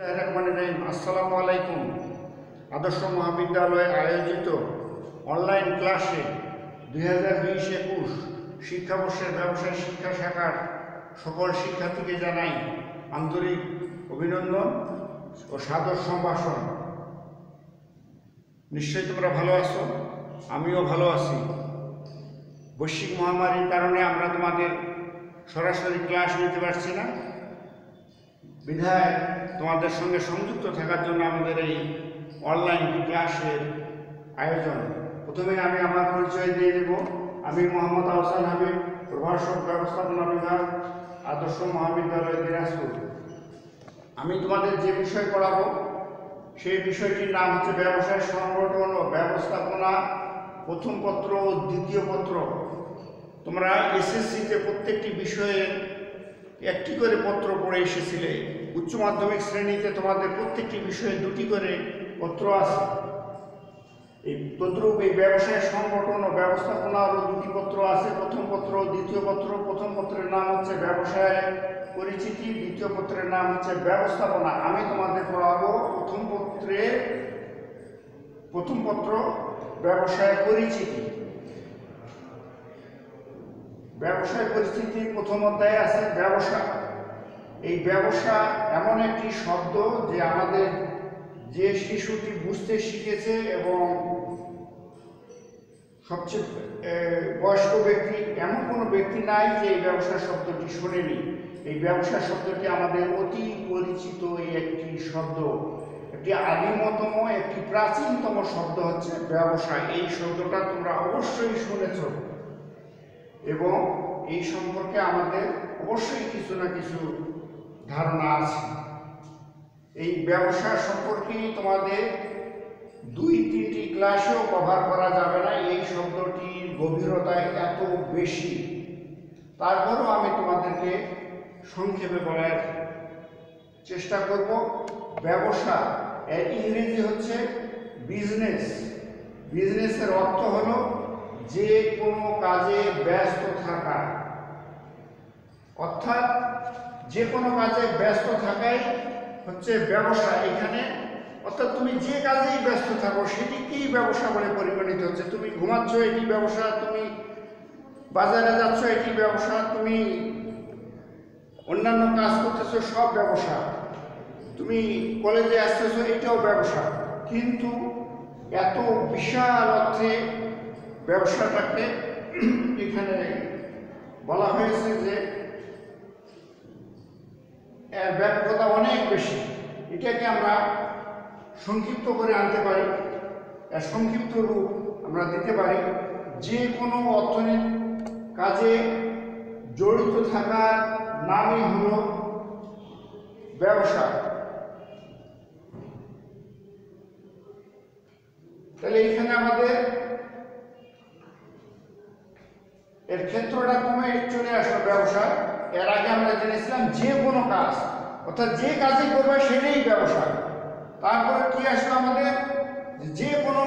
আসসালামু আলাইকুম। আদর্শ মহাবিদ্যালয়ে আয়োজিত অনলাইন ক্লাসে 2020-21 শিক্ষাবর্ষের ব্যবসায় শিক্ষা শাখার সকল শিক্ষার্থীকে জানাই আন্তরিক অভিনন্দন ও সাদর সম্ভাষণ। নিশ্চয়ই তোমরা ভালো আছো, আমিও ভালো আছি। বৈশ্বিক মহামারীর কারণে আমরা তোমাদের সরাসরি ক্লাস নিতে পারছি না, বিধায় তোমাদের সঙ্গে সংযুক্ত থাকার জন্য আমাদের এই অনলাইন ক্লাসের আয়োজন। প্রথমে আমি আমার পরিচয় দিয়ে দেব। আমি মোহাম্মদ আহসান হাবিব, প্রভাষক ব্যবস্থাপনা বিভাগ, আদর্শ মহাবিদ্যালয় দিনাজপুর। আমি তোমাদের যে বিষয় পড়াবো সেই বিষয়টির নাম হচ্ছে ব্যবসায় সংগঠন ও ব্যবস্থাপনা প্রথম পত্র ও দ্বিতীয় পত্র। তোমরা এসএসসিতে প্রত্যেকটি বিষয়ে একটি করে পত্র পড়ে এসেছিলে। উচ্চ মাধ্যমিক শ্রেণীতে তোমাদের প্রত্যেকটি বিষয়ে দুটি করে পত্র আছে। এই তদ্রূপ এই ব্যবসায় সংগঠন ও ব্যবস্থাপনারও দুটি পত্র আছে, প্রথম পত্র ও দ্বিতীয় পত্র। প্রথম পত্রের নাম হচ্ছে ব্যবসায় পরিচিতি, দ্বিতীয় পত্রের নাম হচ্ছে ব্যবস্থাপনা। আমি তোমাদের পড়াবো প্রথম পত্র ব্যবসায় পরিচিতি। ব্যবসায় পরিচিতি প্রথম অধ্যায়ে আছে ব্যবসা। এই ব্যবসা এমন একটি শব্দ যে আমাদের যে শিশুটি বুঝতে শিখেছে এবং সবচেয়ে বয়স্ক ব্যক্তি, এমন কোনো ব্যক্তি নাই যে এই ব্যবসা শব্দটি শোনেনি। এই ব্যবসা শব্দটি আমাদের অতি পরিচিত এই একটি শব্দ, একটি আদিমতম, একটি প্রাচীনতম শব্দ হচ্ছে ব্যবসা। এই শব্দটা তোমরা অবশ্যই শুনেছ এবং এই সম্পর্কে আমাদের অবশ্যই কিছু না কিছু ধারণা আছে। এই ব্যবসা সম্পর্কে তোমাদের 2-3টি ক্লাসেও কভার করা যাবে না, এই শব্দটির গভীরতায় এত বেশি। তারপরও আমি তোমাদেরকে সংক্ষেপে বলার চেষ্টা করব। ব্যবসা এর ইংরেজি হচ্ছে বিজনেস। বিজনেসের অর্থ হলো যে কোনো কাজে ব্যস্ত থাকা, অর্থাৎ যে কোনো কাজে ব্যস্ত থাকাই হচ্ছে ব্যবসা এখানে। অর্থাৎ তুমি যে কাজেই ব্যস্ত থাকো সেটিকেই ব্যবসা বলে পরিগণিত হচ্ছে। তুমি ঘুমাচ্ছ, এটি ব্যবসা। তুমি বাজারে যাচ্ছ, এটি ব্যবসা। তুমি অন্যান্য কাজ করতেছো, সব ব্যবসা। তুমি কলেজে আসতেছো, এটাও ব্যবসা। কিন্তু এত বিশাল অর্থে ব্যবসাটাকে এখানে বলা হয়েছে যে এর ব্যাপকতা অনেক বেশি। এটাকে আমরা সংক্ষিপ্ত করে আনতে পারি, এর সংক্ষিপ্ত রূপ আমরা দিতে পারি যে কোনো অর্থনৈতিক কাজে জড়িত থাকার নামই হলো ব্যবসা। তাহলে এখানে আমাদের এর ক্ষেত্রটা কমে চলে আসলো ব্যবসা। এর আগে আমরা জেনেছিলাম যে কোনো কাজ, অর্থাৎ যে কাজই করবে সেটাই ব্যবসা। তারপরে কি আসলো আমাদের, যে কোনো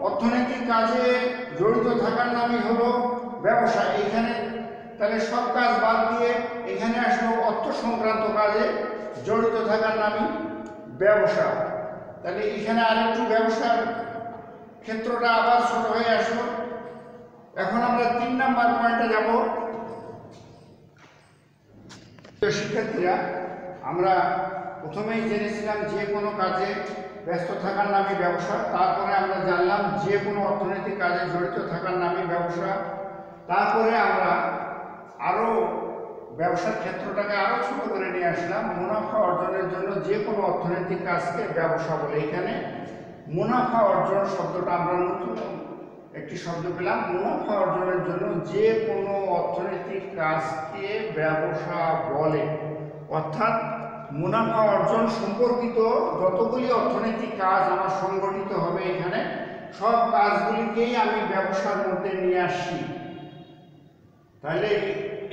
অর্থনৈতিক কাজে জড়িত থাকার নামই হলো ব্যবসা। এইখানে তাহলে সব কাজ বাদ দিয়ে এখানে আসলো অর্থ সংক্রান্ত কাজে জড়িত থাকার নামই ব্যবসা। তাহলে এখানে আরেকটু ব্যবসার ক্ষেত্রটা আবার ছোট হয়ে আসলো। এখন আমরা 3 নাম্বার পয়েন্টে যাব। শিক্ষার্থীরা, আমরা প্রথমেই জেনেছিলাম যে কোনো কাজে ব্যস্ত থাকার নামই ব্যবসা। তারপরে আমরা জানলাম যে কোনো অর্থনৈতিক কাজে জড়িত থাকার নামই ব্যবসা। তারপরে আমরা আরও ব্যবসার ক্ষেত্রটাকে আরও ছোট করে নিয়ে আসলাম। মুনাফা অর্জনের জন্য যে কোনো অর্থনৈতিক কাজকে ব্যবসা বলে। এখানে মুনাফা অর্জন শব্দটা আমরা নতুন একটি শব্দ পেলাম। মুনাফা অর্জনের জন্য যে কোনো অর্থনৈতিক কাজকে ব্যবসা বলে। অর্থাৎ মুনাফা অর্জন সম্পর্কিত যতগুলি অর্থনৈতিক কাজ আমার সংগঠিত হবে এখানে, সব কাজগুলিকেই আমি ব্যবসার মধ্যে নিয়ে আসছি। তাহলে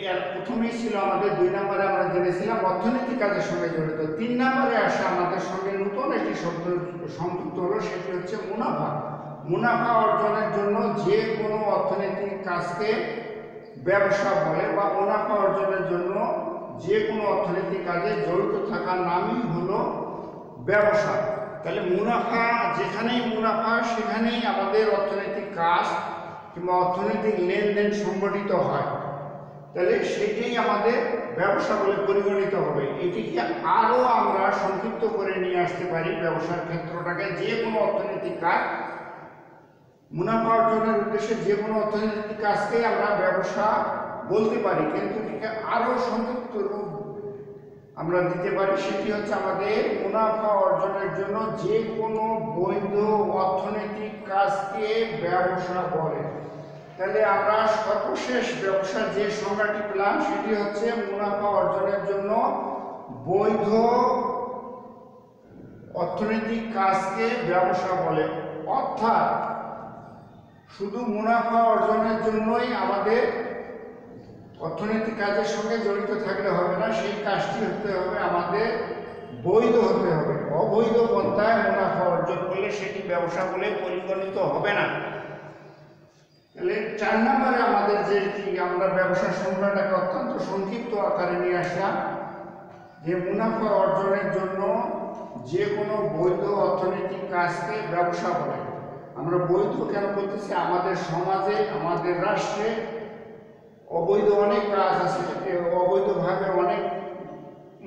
এর প্রথমেই ছিল আমাদের 2 নম্বরে আমরা জেনেছিলাম অর্থনৈতিক কাজের সঙ্গে জড়িত। 3 নম্বরে আসে আমাদের সঙ্গে নতুন একটি শব্দ সংযুক্ত হলো, সেটি হচ্ছে মুনাফা। মুনাফা অর্জনের জন্য যে কোনো অর্থনৈতিক কাজকে ব্যবসা বলে, বা মুনাফা অর্জনের জন্য যে কোনো অর্থনৈতিক কাজে জড়িত থাকার নামই হলো ব্যবসা। তাহলে মুনাফা, যেখানেই মুনাফা সেখানেই আমাদের অর্থনৈতিক কাজ কিংবা অর্থনৈতিক লেনদেন সংগঠিত হয়, তাহলে সেটাই আমাদের ব্যবসা বলে পরিগণিত হবে। এটিকে আরও আমরা সংক্ষিপ্ত করে নিয়ে আসতে পারি ব্যবসার ক্ষেত্রটাকে। যে কোনো অর্থনৈতিক কাজ, মুনাফা অর্জনের উদ্দেশ্যে যে কোনো অর্থনৈতিক কাজকেই আমরা ব্যবসা বলতে পারি, কিন্তু এটিকে আরও সংক্ষিপ্ত রূপ আমরা দিতে পারি। সেটি হচ্ছে আমাদের মুনাফা অর্জনের জন্য যে কোনো বৈধ অর্থনৈতিক কাজকে ব্যবসা বলে। তাহলে আমরা সর্বশেষ ব্যবসার যে সংজ্ঞাটি পেলাম সেটি হচ্ছে মুনাফা অর্জনের জন্য বৈধ অর্থনৈতিক কাজকে ব্যবসা বলে। অর্থাৎ শুধু মুনাফা অর্জনের জন্যই আমাদের অর্থনৈতিক কাজের সঙ্গে জড়িত থাকলে হবে না, সেই কাজটি হতে হবে আমাদের বৈধ হতে হবে। অবৈধ পন্থায় মুনাফা অর্জন করলে সেটি ব্যবসা বলে পরিগণিত হবে না। তাহলে 4 নম্বরে আমাদের যেটি আমরা ব্যবসার সংজ্ঞাটাকে অত্যন্ত সংক্ষিপ্ত আকারে নিয়ে আসলাম, যে মুনাফা অর্জনের জন্য যে কোনো বৈধ অর্থনৈতিক কাজকে ব্যবসা বলে। আমরা বৈধ কেন বলতেছি? আমাদের সমাজে, আমাদের রাষ্ট্রে অবৈধ অনেক কাজ আছে, অবৈধভাবে অনেক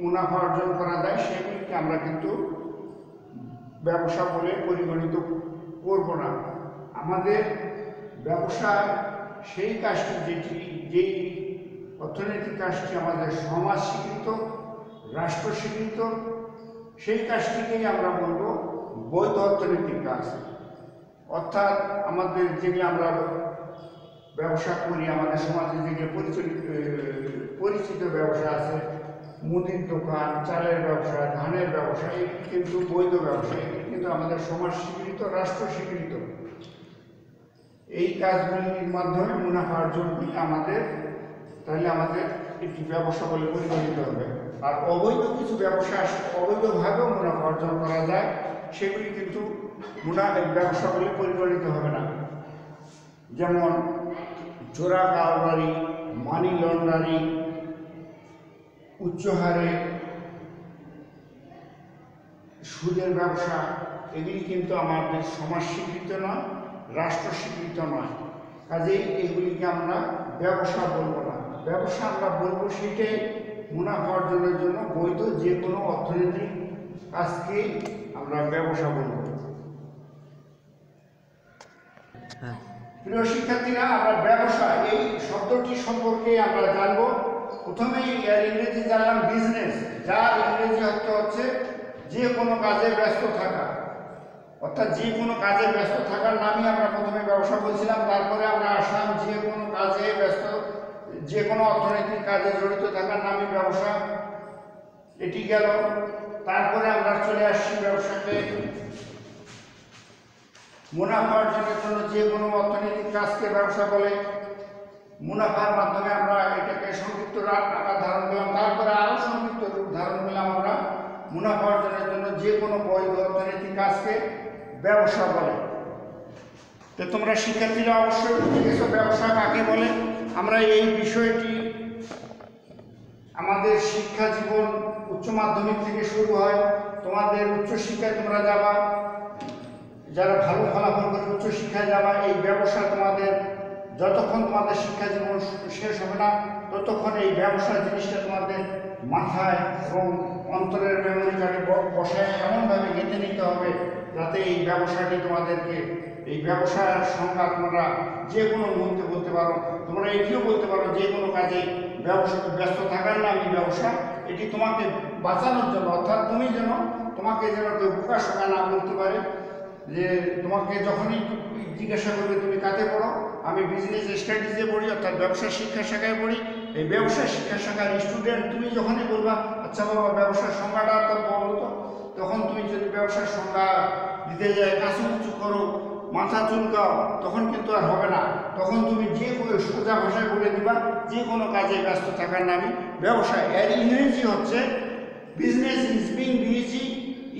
মুনাফা অর্জন করা যায়, সেগুলিকে আমরা কিন্তু ব্যবসা বলে পরিগণিত করব না। আমাদের ব্যবসা সেই কাজটি যেই অর্থনৈতিক কাজটি আমাদের সমাজ স্বীকৃত, রাষ্ট্র স্বীকৃত, সেই কাজটিকেই আমরা বলব বৈধ অর্থনৈতিক কাজ। অর্থাৎ আমাদের যেগুলো আমরা ব্যবসা করি, আমাদের সমাজে যেগুলো পরিচিত ব্যবসা আছে, মুদির দোকান, চালের ব্যবসা, ধানের ব্যবসা, এটি কিন্তু বৈধ ব্যবসা, এটি কিন্তু আমাদের সমাজ স্বীকৃত, রাষ্ট্র স্বীকৃত। এই কাজগুলির মাধ্যমে মুনাফা অর্জন করলে তাহলে আমাদের একটি ব্যবসা বলে পরিগণিত হবে। আর অবৈধ কিছু ব্যবসা, অবৈধভাবেও মুনাফা অর্জন করা যায়, সেগুলি কিন্তু ব্যবসা বলে পরিগণিত হবে না। যেমন চোরা কারবারি, মানি লন্ডারিং, উচ্চ হারে সুদের ব্যবসা, এগুলি কিন্তু আমাদের সমাজ স্বীকৃত নয়, রাষ্ট্র স্বীকৃত নয়। কাজেই এগুলিকে আমরা ব্যবসা বলবো না। ব্যবসা আমরা বলবো সেটাই মুনাফা অর্জনের জন্য বৈধ যে কোনো অর্থনৈতিক কাজকেই আমরা ব্যবসা বলবো। প্রিয় শিক্ষার্থীরা, আমরা ব্যবসা এই শব্দটি সম্পর্কে আমরা জানবো। প্রথমেই এর ইংরেজি জানলাম বিজনেস, যার ইংরেজি অর্থ হচ্ছে যে কোনো কাজে ব্যস্ত থাকা। অর্থাৎ যে কোনো কাজে ব্যস্ত থাকার নামই আমরা প্রথমে ব্যবসা বলছিলাম। তারপরে আমরা আসলাম যে কোনো কাজে ব্যস্ত, যে কোনো অর্থনৈতিক কাজে জড়িত থাকার নামই ব্যবসা, এটি গেল। তারপরে আমরা চলে আসছি ব্যবসাকে মুনাফা অর্জনের জন্য যে কোনো অর্থনৈতিক কাজকে ব্যবসা বলে। মুনাফার মাধ্যমে আমরা এটাকে সংক্ষিপ্ত আকার ধারণ করলাম, তারপরে আরও সংক্ষিপ্ত রূপ ধারণ করলাম আমরা মুনাফা অর্জনের জন্য যে কোনো বৈধ অর্থনৈতিক কাজকে ব্যবসা বলে। তো তোমরা শিক্ষার্থীরা অবশ্যই বুঝে গেছো ব্যবসা কাকে বলে। আমরা এই বিষয়টি আমাদের শিক্ষা জীবন উচ্চ মাধ্যমিক থেকে শুরু হয়। তোমাদের উচ্চশিক্ষায় তোমরা যাবা, যারা ভালো ফলাফল করে উচ্চশিক্ষায় যাবা, এই ব্যবসা তোমাদের যতক্ষণ তোমাদের শিক্ষা জীবন শেষ হবে না ততক্ষণ এই ব্যবসা জিনিসটা তোমাদের মাথায় এবং অন্তরের মেমোরি কার্ডে বসায় এমনভাবে গেঁথে নিতে হবে যাতে এই ব্যবসাটি তোমাদেরকে, এই ব্যবসার সংজ্ঞা তোমরা যে কোনো মুহূর্তে বলতে পারো। তোমরা এটিও বলতে পারো যে কোনো কাজে ব্যস্ত থাকার নামই ব্যবসা। এটি তোমাকে বাঁচানোর জন্য, অর্থাৎ তুমি যেন তোমাকে যেন কেউ বোকা শোকা না বলতে পারে, যে তোমাকে যখনই জিজ্ঞাসা করবে তুমি কাতে পড়ো, আমি বিজনেস স্টাডিজে পড়ি, অর্থাৎ ব্যবসা শিক্ষা শাখায় পড়ি। এই ব্যবসা শিক্ষা শাখার স্টুডেন্ট তুমি যখনই বলবা আচ্ছা বাবা ব্যবসার সংজ্ঞাটা তো বলো তো, তখন তুমি যদি ব্যবসার সংজ্ঞা দিতে যায় কাঁচুমুচু করো, মাথা চুলকাও, তখন কিন্তু আর হবে না। তখন তুমি যে কোনো সোজা ভাষায় বলে দিবা যে কোনো কাজে ব্যস্ত থাকার নামই ব্যবসা। এর ইংরেজি হচ্ছে business is being busy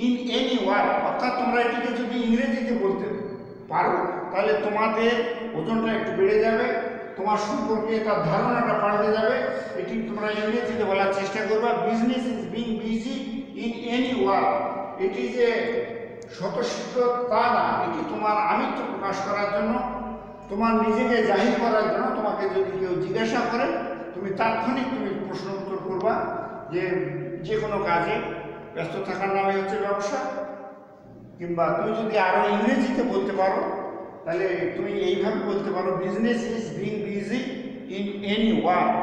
in any word. অর্থাৎ তোমরা এটিকে যদি ইংরেজিতে বলতে পারো তাহলে তোমাদের ওজনটা একটু বেড়ে যাবে, তোমার সম্পর্কে তার ধারণাটা পাল্টে যাবে। এটি তোমরা ইংরেজিতে বলার চেষ্টা করবা, business is being busy in any work. এটি যে স্বতঃসিদ্ধ তা না, এটি তোমার আমিত্ব প্রকাশ করার জন্য, তোমার নিজেকে জাহির করার জন্য। তোমাকে যদি কেউ জিজ্ঞাসা করে তুমি তাৎক্ষণিক তুমি প্রশ্ন উত্তর করবা যে কোনো কাজে ব্যস্ত থাকার নামে হচ্ছে ব্যবসা। কিংবা তুমি যদি আরও ইংরেজিতে বলতে পারো তাহলে তুমি এইভাবে বলতে পারো, business is being busy in any work.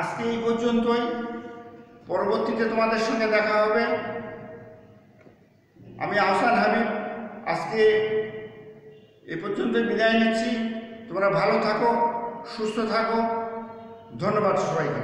আজকে এই পর্যন্তই, পরবর্তীতে তোমাদের সঙ্গে দেখা হবে। আমি আহসান হাবিব আজকে এ পর্যন্তই বিদায় নিচ্ছি। তোমরা ভালো থাকো, সুস্থ থাকো। ধন্যবাদ সবাইকে।